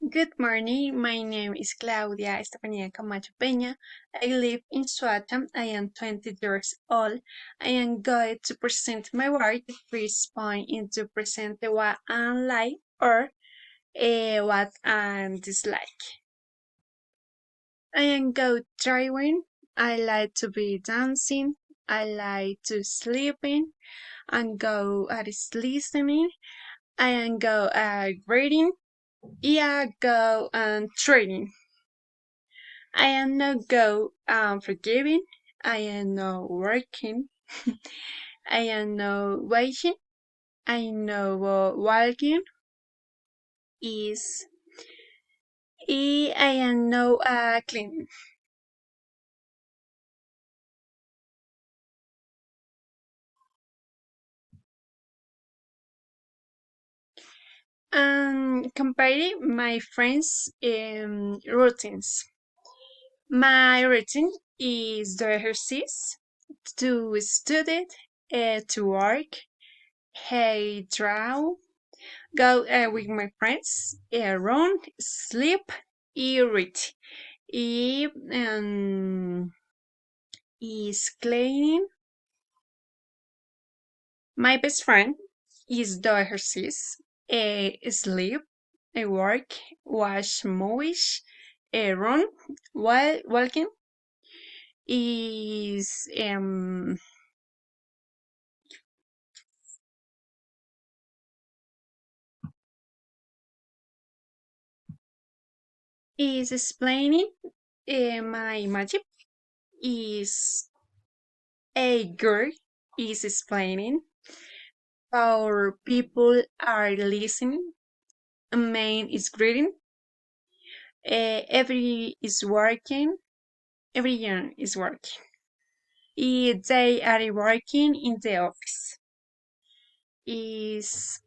Good morning. My name is Claudia Estefanía Camacho Peña. I live in Suacha. I am 20 years old. I am going to present my work. The first point is to present what I like or what I dislike. I am go driving. I like to be dancing. I like to sleeping and go at listening. I am go reading. Yeah, go and trading. I am not go forgiving. I am not working. I am not waiting. I know walking is. I am no cleaning. Comparing my friends' routines. My routine is the exercise, to study, to work, hey, draw, go with my friends, run, sleep, read. Is cleaning. My best friend is do exercise, sleep, work, watch movies, run, while walking is explaining my magic is a girl is explaining our people are listening. A man is greeting. Every is working. Everyone is working. They are working in the office. Is